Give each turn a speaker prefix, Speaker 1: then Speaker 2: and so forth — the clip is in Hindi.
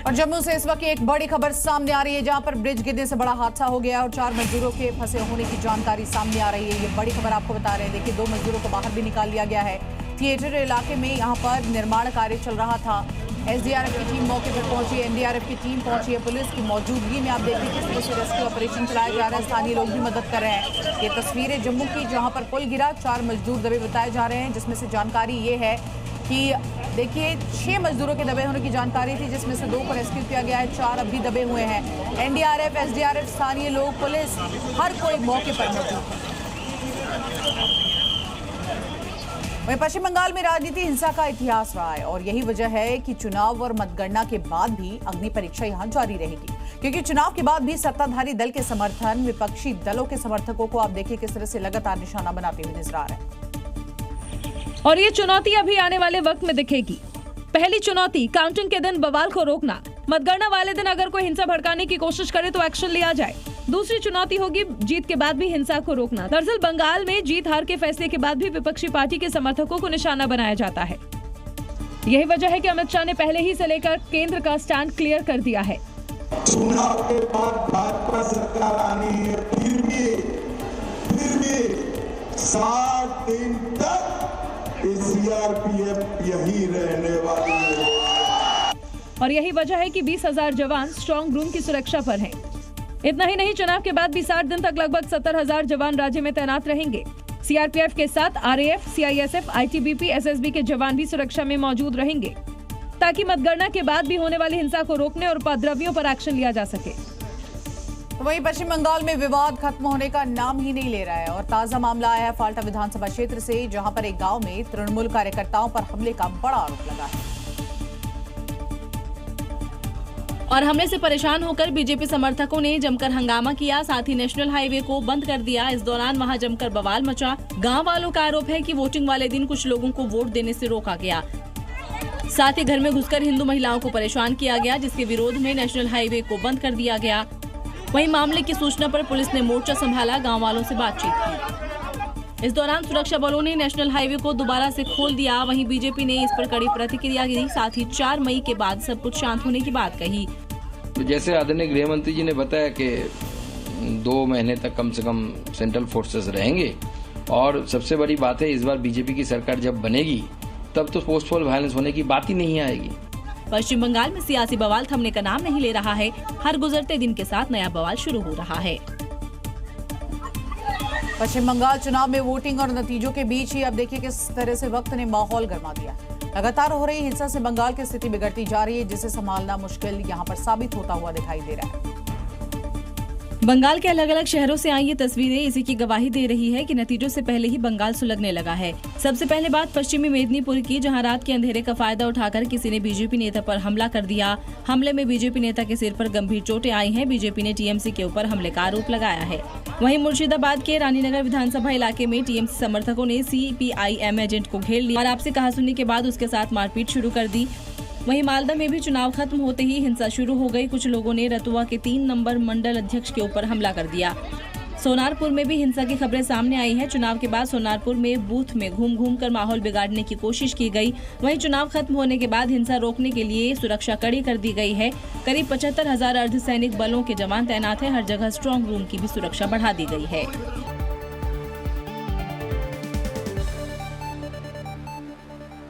Speaker 1: और जम्मू से इस वक्त एक बड़ी खबर सामने आ रही है, जहां पर ब्रिज गिरने से बड़ा हादसा हो गया और 4 मजदूरों के फंसे होने की जानकारी सामने आ रही है। ये बड़ी खबर आपको बता रहे हैं। देखिए, 2 मजदूरों को बाहर भी निकाल लिया गया है। थिएटर इलाके में यहां पर निर्माण कार्य चल रहा था। एसडीआरएफ की टीम मौके पर पहुंची, एनडीआरएफ की टीम पहुंची है। पुलिस की मौजूदगी में आप देखिए किस तरह से रेस्क्यू ऑपरेशन चलाया जा रहा है। स्थानीय लोग भी मदद कर रहे हैं। ये तस्वीरें जम्मू की, जहां पर पुल गिरा, 4 मजदूर दबे बताए जा रहे हैं, जिसमें से जानकारी ये है कि देखिए 6 मजदूरों के दबे होने की जानकारी थी, जिसमें से 2 को रेस्क्यू किया गया है, 4 अब भी दबे हुए हैं। एनडीआरएफ, एसडीआरएफ, स्थानीय लोग, पुलिस, हर कोई मौके पर मौजूद है। वहीं पश्चिम बंगाल में राजनीति हिंसा का इतिहास रहा है और यही वजह है कि चुनाव और मतगणना के बाद भी अग्नि परीक्षा यहां जारी रहेगी, क्योंकि चुनाव के बाद भी सत्ताधारी दल के समर्थन विपक्षी दलों के समर्थकों को आप देखिए किस तरह से लगातार निशाना बनाते हुए नजर आ रहे हैं।
Speaker 2: और ये चुनौती अभी आने वाले वक्त में दिखेगी। पहली चुनौती, काउंटिंग के दिन बवाल को रोकना। मतगणना वाले दिन अगर कोई हिंसा भड़काने की कोशिश करे तो एक्शन लिया जाए। दूसरी चुनौती होगी जीत के बाद भी हिंसा को रोकना। दरअसल बंगाल में जीत हार के फैसले के बाद भी विपक्षी पार्टी के समर्थकों को निशाना बनाया जाता है। यही वजह है कि अमित शाह ने पहले ही से लेकर केंद्र का स्टैंड क्लियर कर दिया है।
Speaker 3: चुनाव के बाद भाजपा सरकार आनी है, फिर भी 7 दिन तक सीआरपीएफ यही रहने वाली है।
Speaker 2: और यही वजह है कि 20,000 जवान स्ट्रॉन्ग रूम की सुरक्षा पर हैं। इतना ही नहीं, चुनाव के बाद भी 60 दिन तक लगभग 70,000 जवान राज्य में तैनात रहेंगे। सीआरपीएफ के साथ आरएएफ, सीआईएसएफ, आईटीबीपी, एसएसबी के जवान भी सुरक्षा में मौजूद रहेंगे, ताकि मतगणना के बाद भी होने वाली हिंसा को रोकने और उपद्रवियों पर एक्शन लिया जा सके।
Speaker 1: वहीं पश्चिम बंगाल में विवाद खत्म होने का नाम ही नहीं ले रहा है और ताजा मामला आया है फाल्टा विधानसभा क्षेत्र से, जहां पर एक गांव में तृणमूल कार्यकर्ताओं पर हमले का बड़ा आरोप लगा है।
Speaker 4: और हमले से परेशान होकर बीजेपी समर्थकों ने जमकर हंगामा किया, साथ ही नेशनल हाईवे को बंद कर दिया। इस दौरान वहां जमकर बवाल मचा। गांव वालों का आरोप है कि वोटिंग वाले दिन कुछ लोगों को वोट देने से रोका गया। साथ ही घर में घुसकर हिंदू महिलाओं को परेशान किया गया, जिसके विरोध में नेशनल हाईवे को बंद कर दिया गया। वहीं मामले की सूचना पर पुलिस ने मोर्चा संभाला, गांव वालों से बातचीत की। इस दौरान सुरक्षा बलों ने नेशनल हाईवे को दोबारा से खोल दिया। वहीं बीजेपी ने इस पर कड़ी प्रतिक्रिया दी, साथ ही 4 मई के बाद सब कुछ शांत होने की बात कही।
Speaker 5: तो जैसे आदरणीय गृह मंत्री जी ने बताया कि 2 महीने तक कम से कम सेंट्रल फोर्सेस रहेंगे और सबसे बड़ी बात है, इस बार बीजेपी की सरकार जब बनेगी तब तो पोस्टपोल वायलेंस होने की बात ही नहीं आएगी।
Speaker 4: पश्चिम बंगाल में सियासी बवाल थमने का नाम नहीं ले रहा है। हर गुजरते दिन के साथ नया बवाल शुरू हो रहा है।
Speaker 1: पश्चिम बंगाल चुनाव में वोटिंग और नतीजों के बीच ही अब देखिए किस तरह से वक्त ने माहौल गर्मा दिया। लगातार हो रही हिंसा से बंगाल की स्थिति बिगड़ती जा रही है, जिसे संभालना मुश्किल यहां पर साबित होता हुआ दिखाई दे रहा है।
Speaker 4: बंगाल के अलग अलग शहरों से आई ये तस्वीरें इसी की गवाही दे रही है कि नतीजों से पहले ही बंगाल सुलगने लगा है। सबसे पहले बात पश्चिमी मेदिनीपुर की, जहां रात के अंधेरे का फायदा उठाकर किसी ने बीजेपी नेता पर हमला कर दिया। हमले में बीजेपी नेता के सिर पर गंभीर चोटें आई हैं। बीजेपी ने टीएमसी के ऊपर हमले का आरोप लगाया है। वहीं मुर्शिदाबाद के रानीनगर विधानसभा इलाके में टीएमसी समर्थकों ने सीपीआईएम एजेंट को घेर लिया और आपसे कहासुनी के बाद उसके साथ मारपीट शुरू कर दी। वहीं मालदा में भी चुनाव खत्म होते ही हिंसा शुरू हो गई। कुछ लोगों ने रतुआ के 3 नंबर मंडल अध्यक्ष के ऊपर हमला कर दिया। सोनारपुर में भी हिंसा की खबरें सामने आई हैं। चुनाव के बाद सोनारपुर में बूथ में घूम कर माहौल बिगाड़ने की कोशिश की गई। वहीं चुनाव खत्म होने के बाद हिंसा रोकने के लिए सुरक्षा कड़ी कर दी गई है। करीब 75,000 अर्धसैनिक बलों के जवान तैनात हैं। हर जगह स्ट्रॉन्ग रूम की भी सुरक्षा बढ़ा दी गई है।